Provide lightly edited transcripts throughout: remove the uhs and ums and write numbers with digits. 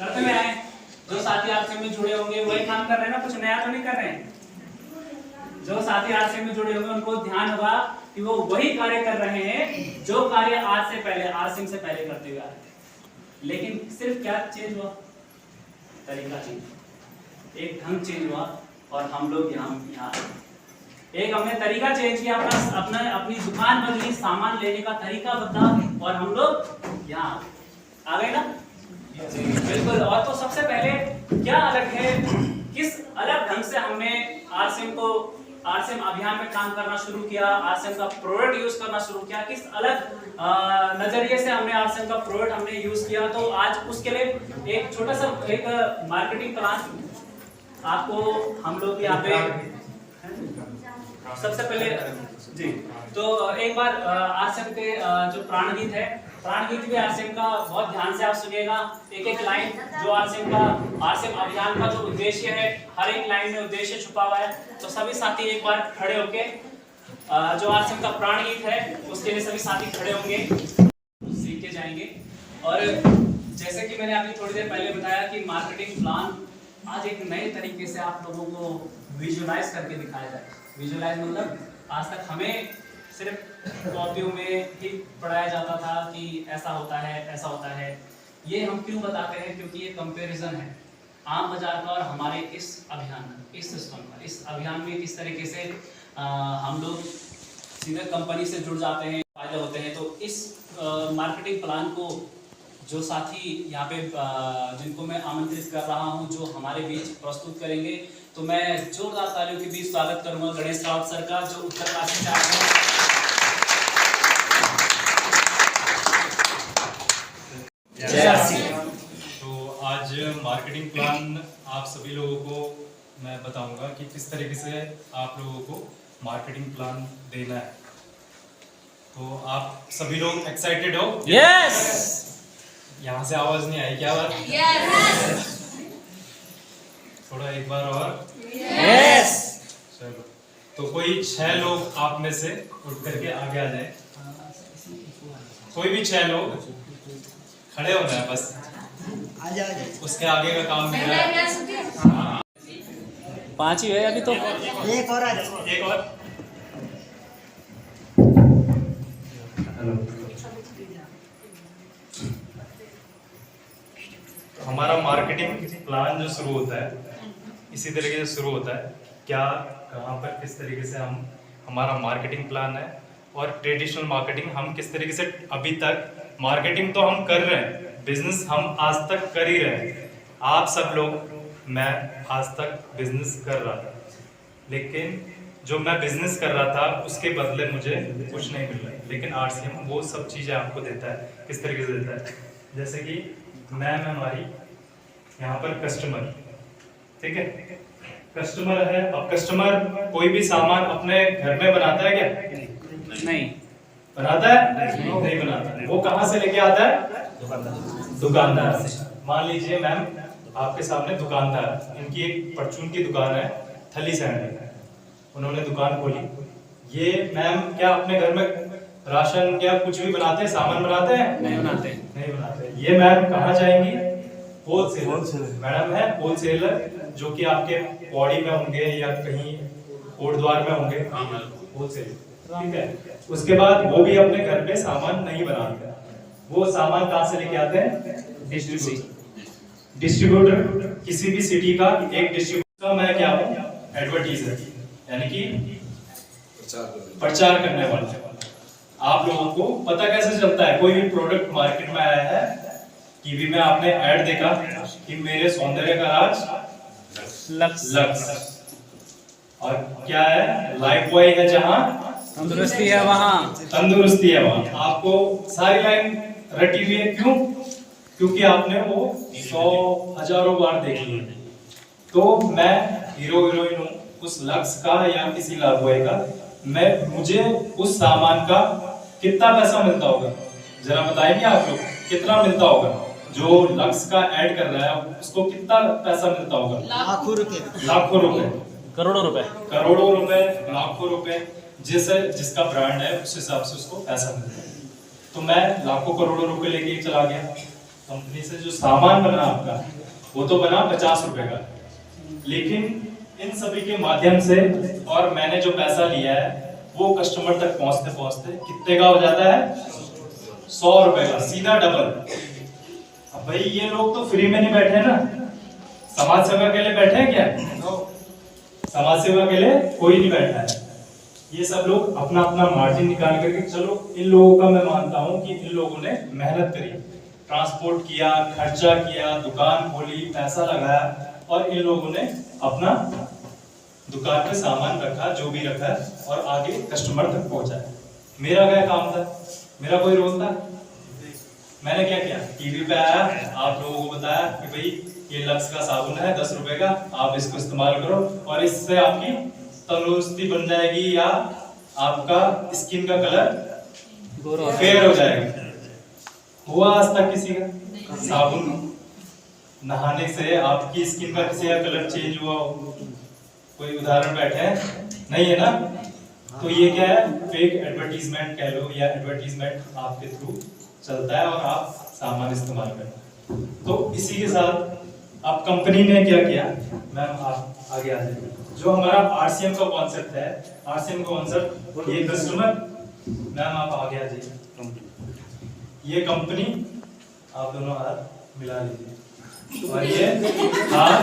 करते हुए आए। जो साथी आरसीएम में जुड़े होंगे वही काम कर रहे हैं ना, कुछ नया तो नहीं कर रहे हैं। जो साथी आरसीएम में जुड़े होंगे उनको ध्यान होगा कि वो वही कार्य कर रहे हैं जो कार्य आज से पहले आरसीएम से पहले करते हुए आ रहे थे। लेकिन सिर्फ क्या चेंज हुआ? तरीका चेंज, एक ढंग चेंज हुआ और हम लोग यहाँ एक हमने तरीका चेंज किया, अपनी दुकान बदली, सामान लेने का तरीका बदला और हम लोग यहाँ आ गए ना। बिल्कुल। और तो सबसे पहले क्या अलग है, किस अलग ढंग से हमने आरसीएम अभियान में काम करना शुरू किया, आरसीएम का प्रोडक्ट यूज करना शुरू किया, किस अलग नजरिए से हमने आरसीएम का प्रोडक्ट हमने यूज किया। तो आज उसके लिए एक छोटा सा एक मार्केटिंग प्लान आपको हम लोग यहाँ पे सबसे पहले जी। तो एक बार आरसीएम के जो प्राणगीत है, प्राणगीत भी आरसीएम का बहुत ध्यान से आप सुनिएगा। एक एक लाइन जो आरसीएम अभियान का जो उद्देश्य है, हर एक लाइन में उद्देश्य छुपा हुआ है। तो सभी साथी एक बार खड़े होके जो आरसीएम का प्राणगीत है उसके लिए सभी साथी खड़े होंगे, सीख के जाएंगे। और जैसे कि मैंने अभी थोड़ी देर पहले बताया कि मार्केटिंग प्लान आज एक नए तरीके से आप लोगों को विजुअलाइज करके दिखाया जाए। विजुअलाइज मतलब आज तक हमें सिर्फ कॉपियों में ही पढ़ाया जाता था कि ऐसा होता है ऐसा होता है। ये हम क्यों बताते हैं? क्योंकि ये कंपैरिजन है आम बाजार का और हमारे इस अभियान का, इस सिस्टम का। इस अभियान में किस तरीके से हम लोग सीधे कंपनी से जुड़ जाते हैं, फायदे होते हैं। तो इस मार्केटिंग प्लान को जो साथी यहाँ पे जिनको मैं आमंत्रित कर रहा हूँ, जो हमारे बीच प्रस्तुत करेंगे, तो मैं जोरदार तालियों के बीच स्वागत करूंगा गणेश रावत सर का, जो उत्तरकाशी से आए हैं। तो आज मार्केटिंग प्लान आप सभी लोगों को मैं बताऊंगा कि किस तरीके से आप लोगों को मार्केटिंग प्लान देना है। तो आप सभी लोग एक्साइटेड हो? यस। यहाँ से आवाज नहीं आई क्या बात? Yes. थोड़ा एक बार और। यस। चलो, तो कोई 6 लोग आप में से उठ करके आगे आ जाए। कोई भी 6 लोग खड़े होना है बस। उसके आगे का काम मेरा है। 5 ही है अभी तो। एक और आ जाओ। एक और। हमारा मार्केटिंग प्लान जो शुरू होता है इसी तरीके से शुरू होता है। क्या, कहाँ पर, किस तरीके से हमारा मार्केटिंग प्लान है और ट्रेडिशनल मार्केटिंग हम किस तरीके से अभी तक मार्केटिंग तो हम कर रहे हैं, बिजनेस हम आज तक कर ही रहे हैं। आप सब लोग, मैं आज तक बिजनेस कर रहा था, लेकिन जो मैं बिजनेस कर रहा था उसके बदले मुझे कुछ नहीं मिल रहा। लेकिन आरसीएम वो सब चीज़ें आपको देता है। किस तरीके से देता है? जैसे कि मैम हमारी यहाँ पर कस्टमर, ठीक है, कस्टमर है। अब कस्टमर कोई भी सामान अपने घर में बनाता है क्या? नहीं बनाता है? नहीं बनाता है। वो कहाँ से लेके आता है? दुकानदार से। मान लीजिए मैम आपके सामने दुकानदार, इनकी एक परचून की दुकान है थली सैंड में, उन्होंने दुकान खोली। ये मैम क्या अपने घर में राशन क्या कुछ भी बनाते हैं, सामान बनाते हैं? नहीं बनाते। नहीं बनाते। ये मैम कहाँ जाएंगी? होलसेलर मैडम है, होलसेलर, जो कि आपके पौड़ी में होंगे या कहीं कोटद्वार में होंगे, होलसेलर, ठीक है। उसके बाद वो भी अपने घर पे सामान नहीं बनाते, वो सामान कहाँ से लेके आते हैं? डिस्ट्रीब्यूटर। किसी भी सिटी का एक डिस्ट्रीब्यूटर का मैं क्या हूँ? एडवर्टीजर, यानी कि प्रचार करने वाला। आप लोगों को पता कैसे चलता है कोई भी प्रोडक्ट मार्केट में आया है? टीवी में आपने ऐड देखा कि मेरे सौंदर्य का राज लक्स, और क्या है? लाइफ बॉय है जहां तंदुरुस्ती है वहां, तंदुरुस्ती है वहां। आपको सारी लाइन रटी हुई है, क्यों? क्योंकि आपने वो 100 हजारों बार देखी है। तो मैं हीरो हीरोइन हूँ उस लक्स का या किसी लाइफ बॉय का, मुझे उस सामान का कितना पैसा मिलता होगा? जरा बताएंगे आप लोग, कितना मिलता होगा? जो लक्स का ऐड कर रहा है उसको कितना पैसा मिलता होगा? लाखों रुपए, लाखों रुपए, करोड़ों रुपए, करोड़ों रुपए, लाखों रुपए। जिसका ब्रांड है उस हिसाब से उसको पैसा मिलता है। तो मैं लाखों करोड़ों रुपए लेके चला गया, कंपनी से जो सामान बना आपका वो तो बना 50 रुपए का, लेकिन इन सभी के माध्यम से और मैंने जो पैसा लिया है वो कस्टमर तक पहुंचते पहुंचते कितने का हो जाता है? 100 रुपए का, सीधा डबल। अब भाई ये लोग तो फ्री में नहीं बैठे हैं ना, समाज सेवा के लिए बैठे हैं क्या? समाज सेवा के लिए कोई नहीं बैठा है। ये सब लोग अपना अपना मार्जिन निकाल करके, चलो इन लोगों का मैं मानता हूँ कि इन लोगों ने मेहनत करी, ट्रांसपोर्ट किया, खर्चा किया, दुकान खोली, पैसा लगाया और इन लोगों ने अपना दुकान पे सामान रखा, जो भी रखा और आगे कस्टमर तक पहुंचाया। मेरा क्या काम था? मेरा कोई रोल था? मैंने क्या किया? टीवी पे आया, आप लोगों को बताया कि भाई ये लक्स का साबुन है 10 रुपए का, आप इसको इस्तेमाल करो और इससे आपकी तंदुरुस्ती बन जाएगी या आपका स्किन का कलर फेयर हो जाएगा। हुआ आज तक किसी का? साबुन नहाने से आपकी स्किन का किसी का कलर चेंज हुआ हो? कोई उदाहरण बैठे है? नहीं है ना? तो ये क्या है? फेक एडवर्टीजमेंट कह लो या एडवर्टीजमेंट आपके थ्रू चलता है और आप सामान इस्तेमाल करते हैं। तो इसी के साथ अब कंपनी ने क्या किया? मैम आप आगे आ जाइए। जो हमारा आरसीएम का कॉन्सेप्ट है, आरसीएम का कॉन्सेप्ट, ये कस्टमर, मैम आप आगे आ जाइए। ये कंपनी, आप दोनों हाथ मिला लीजिए और ये हाथ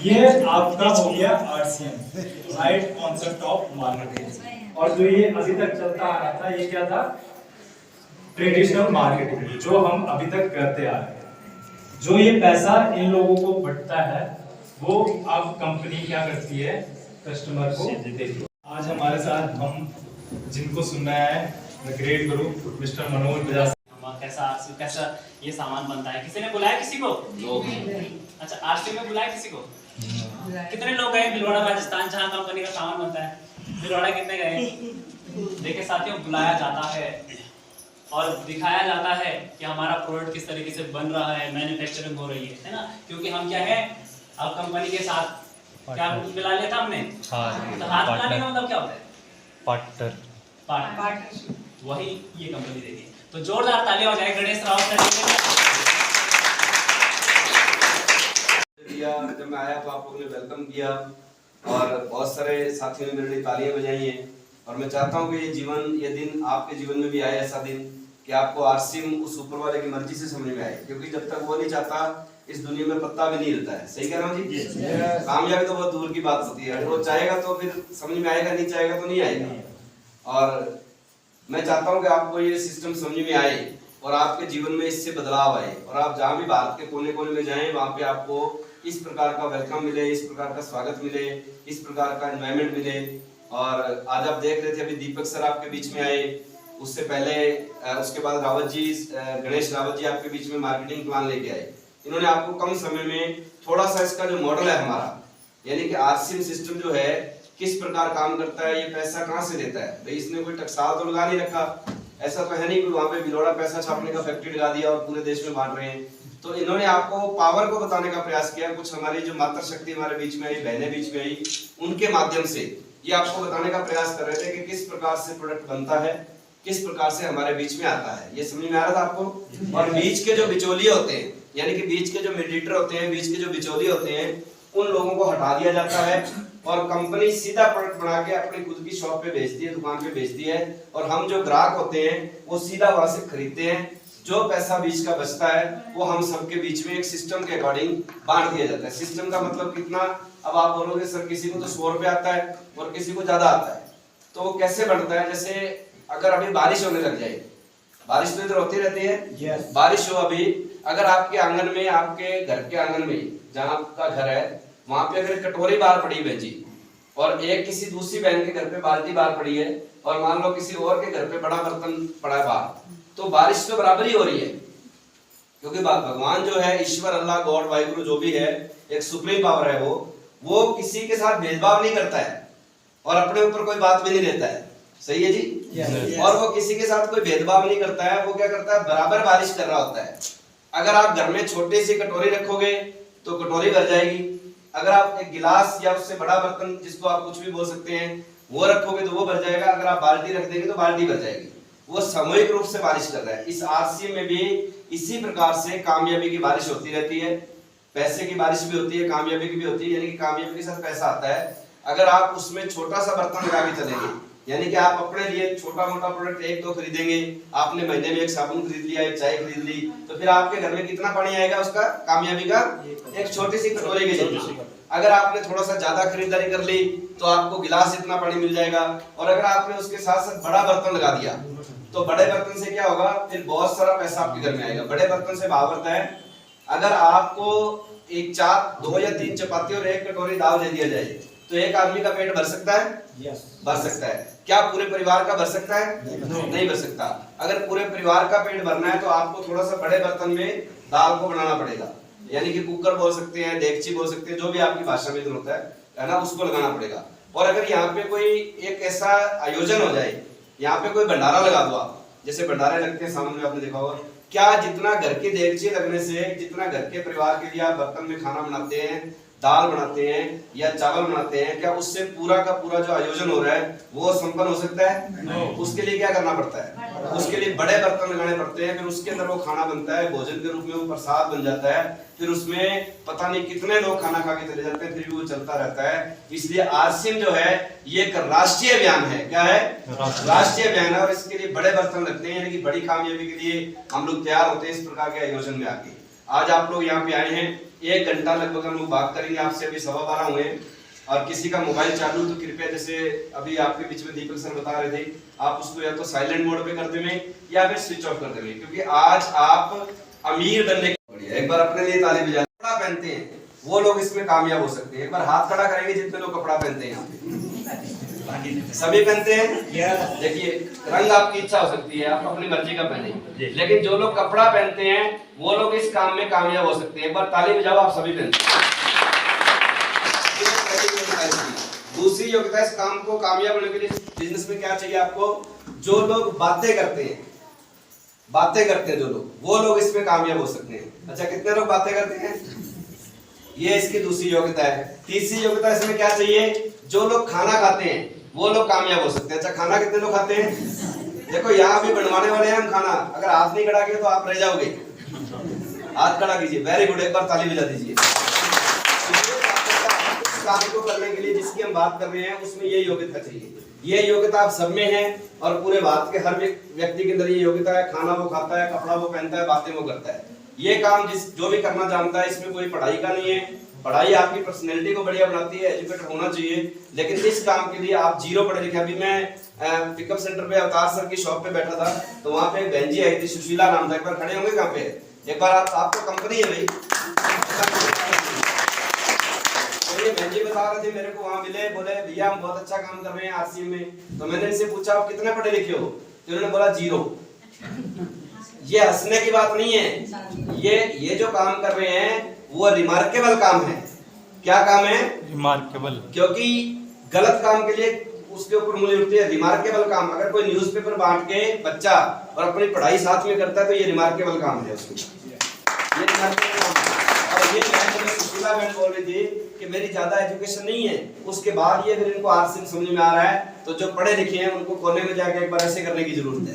ये आपका हो गया RCM, right concept of marketing. और जो ये अभी तक चलता आ रहा था, ये क्या था? ट्रेडिशनल मार्केटिंग, जो हम अभी तक करते आ रहे हैं। जो ये पैसा इन लोगों को बंटता है वो अब कंपनी क्या करती है? कस्टमर को देती है। आज हमारे साथ हम जिनको सुनना है, मैं ग्रेट गुरु मिस्टर मनोज बजाज। कैसा ये सामान बनता है? किसी ने बुलाया किसी को? अच्छा, आरसी में बुलाया किसी को? कितने लोग गए भिलवाड़ा राजस्थान जहाँ कंपनी का सामान बनता है? भिलवाड़ा कितने गए? देखिए साथियों, बुलाया जाता है और दिखाया जाता है कि हमारा प्रोडक्ट किस तरीके से बन रहा है, मैन्युफैक्चरिंग हो रही है ना? क्योंकि हम क्या है, अब कंपनी के साथ क्या मिला लिया था हमने? तो हाथ मिलाने का मतलब क्या होता है? पार्टनर। वही ये कंपनी देगी। तो जोरदार ताली हो जाए गणेश रावत सर के लिए। जब मैं आया तो आप लोगों ने वेलकम किया और बहुत सारे साथियों ने मेरे लिए तालियां बजाई हैं। और मैं चाहता हूं कि ये जीवन, ये दिन आपके जीवन में भी आए, ऐसा दिन कि आपको आरसीएम उस ऊपर वाले की मर्जी से समझ में आए। क्योंकि जब तक वो नहीं चाहता इस दुनिया में पत्ता भी नहीं हिलता है। सही कह रहा हूँ जी? कामयाबी तो बहुत दूर की बात होती है, वो चाहेगा तो फिर समझ में आएगा, नहीं चाहेगा तो नहीं आएगा। और मैं चाहता हूं कि आपको ये सिस्टम समझ में आए और आपके जीवन में इससे बदलाव आए और आप जहां भी भारत के कोने कोने में जाएं वहां पे आपको इस प्रकार का वेलकम मिले, इस प्रकार का स्वागत मिले, इस प्रकार का एनवायरनमेंट मिले। और आज आप देख रहे थे अभी दीपक सर आपके बीच में आए, उससे पहले उसके बाद रावत जी, गणेश रावत जी आपके बीच में मार्केटिंग प्लान लेके आए। इन्होंने आपको कम समय में थोड़ा सा इसका जो मॉडल है हमारा, यानी कि आरसीएम सिस्टम जो है किस प्रकार काम करता है, ये पैसा कहाँ से देता है। भाई इसने कोई टकसाल तो लगा नहीं रखा, ऐसा तो है नहीं कोई वहां पे भिलवाड़ा पैसा छापने का फैक्ट्री लगा दिया और पूरे देश में बांट रहे हैं। तो इन्होंने आपको पावर को बताने का प्रयास किया। कुछ हमारी जो मातृ शक्ति हमारे बीच में आई, बहनें बीच में आई, उनके माध्यम से ये आपको बताने का प्रयास कर रहे थे कि किस प्रकार से प्रोडक्ट बनता है, किस प्रकार से हमारे बीच में आता है। ये समझ में आ रहा था आपको? और बीच के जो बिचौलिए होते हैं, यानी कि बीच के जो मीडिएटर होते हैं, बीच के जो बिचौलिए होते हैं, उन लोगों को हटा दिया जाता है और कंपनी सीधा प्रोडक्ट बना के अपनी खुद की शॉप पे भेजती है, दुकान पे भेजती है और हम जो ग्राहक होते हैं वो सीधा वहां से खरीदते हैं। जो पैसा बीच का बचता है वो हम सबके बीच में एक सिस्टम के अकॉर्डिंग बांट दिया जाता है। सिस्टम का मतलब कितना? अब आप बोलोगे सर किसी को तो 100 रुपए आता है और किसी को ज्यादा आता है, तो वो कैसे बढ़ता है? जैसे अगर अभी बारिश होने लग जाए, बारिश तो इधर होती रहती है, बारिश हो अभी, अगर आपके आंगन में, आपके घर के आंगन में जहाँ आपका घर है वहां पे अगर कटोरी बाहर पड़ी है जी, और एक किसी दूसरी बहन के घर पे बाल्टी बाहर पड़ी है और मान लो किसी और के घर पे बड़ा बर्तन पड़ा है बाहर, तो बारिश तो बराबर ही हो रही है। क्योंकि भगवान जो है, ईश्वर, अल्लाह, गॉड, वाहिगुरु जो भी है, एक सुप्रीम पावर है, वो किसी के साथ भेदभाव नहीं करता है और अपने ऊपर कोई बात भी नहीं लेता है। सही है जी? और वो किसी के साथ कोई भेदभाव नहीं करता है। वो क्या करता है? बराबर बारिश कर रहा होता है। अगर आप घर में छोटी सी कटोरी रखोगे तो कटोरी भर जाएगी, अगर आप एक गिलास या उससे बड़ा बर्तन, जिसको आप कुछ भी बोल सकते हैं, वो रखोगे तो वो भर जाएगा, अगर आप बाल्टी रख देंगे तो बाल्टी भर जाएगी। वो सामूहिक रूप से बारिश कर रहा है। इस आरसीएम में भी इसी प्रकार से कामयाबी की बारिश होती रहती है, पैसे की बारिश भी होती है, कामयाबी की भी होती है, यानी कि कामयाबी के साथ पैसा आता है। अगर आप उसमें छोटा सा बर्तन लगा के चलेंगे, यानी कि आप अपने लिए छोटा मोटा प्रोडक्ट एक दो खरीदेंगे, आपने महीने में एक साबुन खरीद लिया, एक चाय खरीद ली, तो फिर आपके घर में कितना पानी आएगा उसका, कामयाबी का एक छोटी सी कटोरी के जितना। अगर आपने थोड़ा सा ज्यादा खरीदारी कर ली तो आपको गिलास इतना पानी मिल जाएगा। और अगर आपने उसके साथ साथ बड़ा बर्तन लगा दिया तो बड़े बर्तन से क्या होगा, फिर बहुत सारा पैसा आपके घर में आएगा। बड़े बर्तन से भाव बढ़ता है। अगर आपको एक 4 2 या 3 चपाती और 1 कटोरी दाल दे दिया जाए तो एक आदमी का पेट भर सकता है? भर सकता है। क्या पूरे परिवार का भर सकता है? नहीं भर सकता। अगर पूरे परिवार का पेट भरना है तो आपको थोड़ा सा बड़े बर्तन में दाल को बनाना पड़ेगा, यानी कि कुकर बोल सकते हैं, डेगची बोल सकते हैं, जो भी आपकी भाषा में होता है ना, उसको लगाना पड़ेगा। और अगर यहाँ पे कोई एक ऐसा आयोजन हो जाए, यहाँ पे कोई भंडारा लगा दो आप, जैसे भंडारे लगते हैं सामने आपने देखा होगा, क्या जितना घर के देगची लगने से, जितना घर के परिवार के लिए आप बर्तन में खाना बनाते हैं, दाल बनाते हैं या चावल बनाते हैं, क्या उससे पूरा का पूरा जो आयोजन हो रहा है वो संपन्न हो सकता है? उसके लिए क्या करना पड़ता है? उसके लिए बड़े बर्तन लगाने पड़ते हैं, फिर उसके अंदर वो खाना बनता है, भोजन के रूप में वो प्रसाद बन जाता है, फिर उसमें पता नहीं कितने लोग खाना खा के चले जाते हैं, फिर भी वो चलता रहता है। इसलिए आरसीएम जो है ये एक राष्ट्रीय अभियान है। क्या है? राष्ट्रीय अभियान है। और इसके लिए बड़े बर्तन लगते हैं, यानी कि बड़ी कामयाबी के लिए हम लोग तैयार होते हैं इस प्रकार के आयोजन में आके। आज आप लोग यहाँ पे आए हैं, 1 घंटा लगभग हम लोग बात करेंगे आपसे। अभी 12:15 हुए, और किसी का मोबाइल चालू तो कृपया, जैसे अभी आपके बीच में दीपक सर बता रहे थे, आप उसको या तो साइलेंट मोड पे कर देंगे या फिर स्विच ऑफ कर देंगे, क्योंकि आज आप अमीर बनने बढ़िया। एक बार अपने लिए ताली बजा। कपड़ा पहनते हैं वो लोग इसमें कामयाब हो सकते हैं। एक बार हाथ खड़ा करेंगे जितने लोग कपड़ा पहनते हैं यहाँ पे। सभी पहनते हैं। देखिए, रंग आपकी इच्छा हो सकती है, आप अपनी मर्जी का पहने, लेकिन जो लोग कपड़ा पहनते हैं वो लोग इस काम में कामयाब हो सकते हैं। एक बार ताली बजाओ, आप सभी पहनते हैं। दूसरी योग्यता इस काम को कामयाब होने के लिए बिजनेस में क्या चाहिए आपको? जो लोग बातें करते हैं जो लोग, वो लोग इसमें कामयाब हो सकते हैं। अच्छा, कितने लोग बातें करते हैं? ये इसकी दूसरी योग्यता है। तीसरी योग्यता इसमें क्या चाहिए? जो लोग खाना खाते हैं वो लोग कामयाब हो सकते हैं। अच्छा, खाना कितने लोग खाते हैं? देखो, यहाँ भी बनवाने वाले हैं हम खाना। अगर हाथ नहीं खड़ा किया तो आप रह जाओगे। हाथ खड़ा कीजिए। वेरी गुड, एक बार ताली बजा दीजिए। काम को करने के लिए जिसकी हम बात कर रहे हैं उसमें ये योग्यता चाहिए। ये योग्यता आप सब में है, और पूरे भारत के हर व्यक्ति के अंदर ये योग्यता है। खाना वो खाता है, कपड़ा वो पहनता है, बातें वो करता है। ये काम जो भी करना जानता है, इसमें कोई पढ़ाई का नहीं है। पढ़ाई आपकी पर्सनैलिटी को बढ़िया बनाती है, एजुकेटेड होना चाहिए, लेकिन इस काम के लिए आप जीरो पढ़े लिखे। अभी मैं पिकअप सेंटर पे अवतार सर की शॉप पे बैठा था, तो वहाँ पे एक बहन जी आई थी, सुशीला नाम था। एक बार खड़े होंगे कहाँ पे? एक बार आपको कंपनी है भाई। तो ये बहन जी बता रहे थे मेरे को, वहाँ मिले, बोले भैया हम बहुत अच्छा काम कर रहे हैं आरसीएम में। तो मैंने इनसे पूछा आप कितने पढ़े लिखे हो? तो उन्होंने बोला 0। ये हंसने की बात नहीं है, ये जो काम कर रहे हैं वो रिमार्केबल काम है। क्या काम है? रिमार्केबल। क्योंकि गलत काम के लिए उसके ऊपर मूल्य उठती है। रिमार्केबल काम, अगर कोई न्यूज़पेपर बांट के बच्चा और अपनी पढ़ाई साथ में करता है तो ये रिमार्केबल काम है उसको। ये रिमार्केबल काम है। और ये सुशीला बहन बोल रही थी कि मेरी ज्यादा एजुकेशन नहीं है, उसके बाद ये अगर इनको आरसीएम समझ में आ रहा है तो जो पढ़े लिखे हैं उनको कोने में जाके एक बार ऐसे करने की जरूरत है।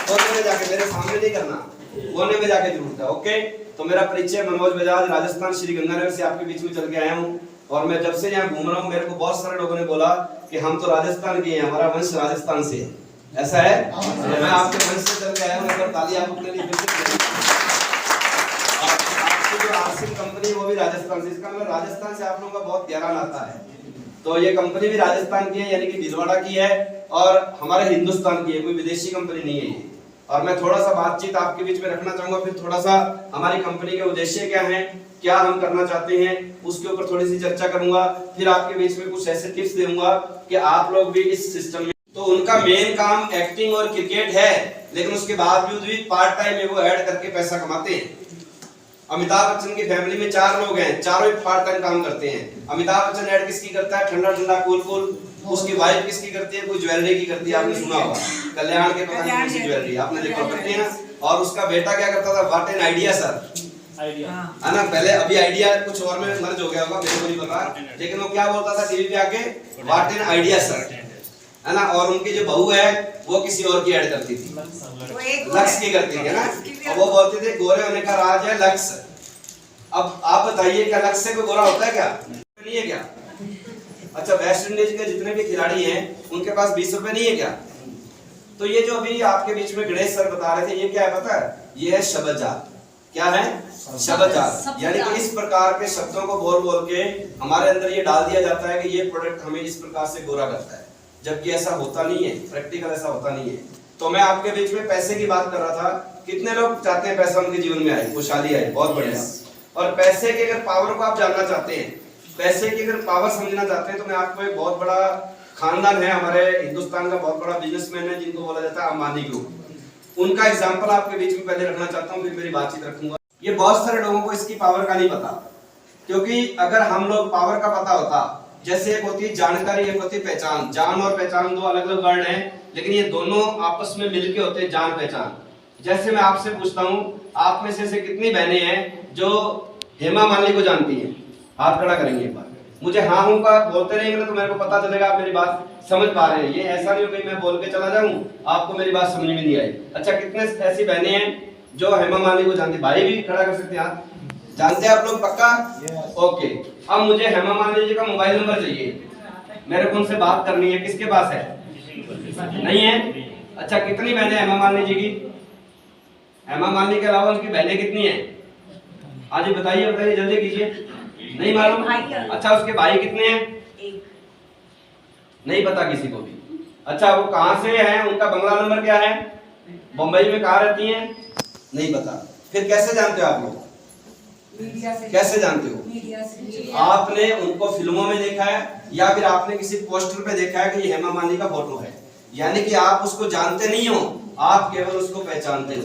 कोने में जाके मेरे सामने नहीं करना, कोने में जाके जरूरत है। ओके, तो मेरा परिचय मनोज बजाज, राजस्थान श्री गंगानगर से आपके बीच में चल के आया हूँ। और मैं जब से यहाँ घूम रहा हूँ, मेरे को बहुत सारे लोगों ने बोला कि हम तो राजस्थान के हैं, हमारा वंश राजस्थान से है। ऐसा है? मैं आपके वंश से चल के आया हूँ। एक बार ताली आप अपने लिए जो आरसीएम कंपनी वो भी राजस्थान से, इसका मतलब राजस्थान से आप लोगों का बहुत गहरा नाता है। तो ये कंपनी भी राजस्थान की है, यानी कि भीलवाड़ा की है, और हमारे हिंदुस्तान की है, कोई विदेशी कंपनी नहीं है ये। और मैं थोड़ा सा बातचीत आपके बीच में रखना चाहूंगा, फिर थोड़ा सा हमारी कंपनी के उद्देश्य क्या हैं, क्या हम करना चाहते हैं, उसके ऊपर थोड़ी सी चर्चा करूंगा। फिर आपके बीच में कुछ ऐसे टिप्स दूंगा कि आप लोग भी इस सिस्टम में। तो उनका मेन काम एक्टिंग और क्रिकेट है, लेकिन उसके बावजूद भी पार्ट टाइम में वो ऐड करके पैसा कमाते हैं। अमिताभ बच्चन की फैमिली में 4 लोग हैं, चारों पार्ट टाइम काम करते हैं। अमिताभ बच्चन ऐड किसकी करता है? ठंडा ठंडा कूल कूल। उसकी वाइफ किसकी करती है? कोई ज्वेलरी की करती है, आपने सुना होगा, कल्याण के पता नहीं कौन सी ज्वेलरी आपने देखा करती है ना। और उसका बेटा क्या करता था? What an idea sir, idea. है ना, पहले अभी आइडिया कुछ और में मर्ज हो गया होगा, मेरे को नहीं पता, लेकिन वो क्या बोलता था टीवी पे आके, व्हाट एन आइडिया सर, है ना। और उनकी जो बहू है वो किसी और की ऐड करती थी, लक्ष्य की करती थी, है ना। और वो बोलते थे गोरे होने का राज है लक्ष्य। अब आप बताइए क्या लक्ष्य से कोई गोरा होता है क्या? नहीं है क्या? अच्छा, वेस्ट इंडीज के जितने भी खिलाड़ी हैं उनके पास 20 रुपए नहीं है क्या? तो ये जो अभी आपके बीच में गणेश सर बता रहे थे, ये क्या है पता है? ये है शब्द जाल। क्या है? शब्द जाल। यानी कि इस प्रकार के शब्दों को बोल बोल के हमारे अंदर ये डाल दिया जाता है कि ये प्रोडक्ट हमें इस प्रकार से गोरा करता है, जबकि ऐसा होता नहीं है, प्रैक्टिकल ऐसा होता नहीं है। तो मैं आपके बीच में पैसे की बात कर रहा था। कितने लोग चाहते हैं पैसा उनके जीवन में आए, खुशहाली आए? बहुत बढ़िया। और पैसे की अगर पावर को आप जानना चाहते हैं, पैसे की अगर पावर समझना चाहते हैं, तो मैं आपको एक बहुत बड़ा खानदान है हमारे हिंदुस्तान का, बहुत बड़ा बिजनेसमैन है जिनको बोला जाता है अंबानी ग्रुप। उनका एग्जांपल आपके बीच में पहले रखना चाहता हूं, फिर मेरी बातचीत रखूंगा। ये बहुत सारे लोगों को इसकी पावर का नहीं पता, क्योंकि अगर हम लोग पावर का पता होता, जैसे एक होती है जानकारी, एक होती है पहचान। जान और पहचान दो अलग अलग वर्ड हैं, लेकिन ये दोनों आपस में मिलके होते हैं जान पहचान। जैसे मैं आपसे पूछता हूं, आप में से कितनी बहनें हैं जो हेमा मालिनी को जानती हैं? हाथ खड़ा करेंगे एक बार। मुझे हाँ हूं का बोलते रहेंगे तो मेरे को पता चलेगा आप मेरी बात समझ पा रहे हैं। ये ऐसा नहीं हो कि मैं बोल के चला जाऊं आपको मेरी बात समझ में नहीं आई। अच्छा, कितने ऐसी बहनें हैं जो हेमा मालिनी को जानती? भाई भी खड़ा कर सकते हैं हाथ। जानते हैं आप लोग पक्का? ओके। अब मुझे हेमा मालिनी जी का मोबाइल नंबर चाहिए, मेरे को उनसे बात करनी है। किसके पास है? नहीं है? अच्छा, कितनी बहनें हेमा मालिनी जी की? हेमा मालिनी के अलावा उनकी बहनें कितनी है? आज बताइए, बताइए जल्दी कीजिए। नहीं मालूम? अच्छा, उसके भाई कितने हैं? नहीं पता किसी को भी। अच्छा, वो कहां से हैं? उनका बंगला नंबर क्या है? बम्बई में कहां रहती हैं? नहीं पता। फिर कैसे जानते हो आप लोग? कैसे जानते हो? मीडिया से। आपने उनको फिल्मों में देखा है या फिर आपने किसी पोस्टर पे देखा है कि ये हेमा मालिनी का फोटो है। यानी कि आप उसको जानते नहीं हो, आप केवल उसको पहचानते हो।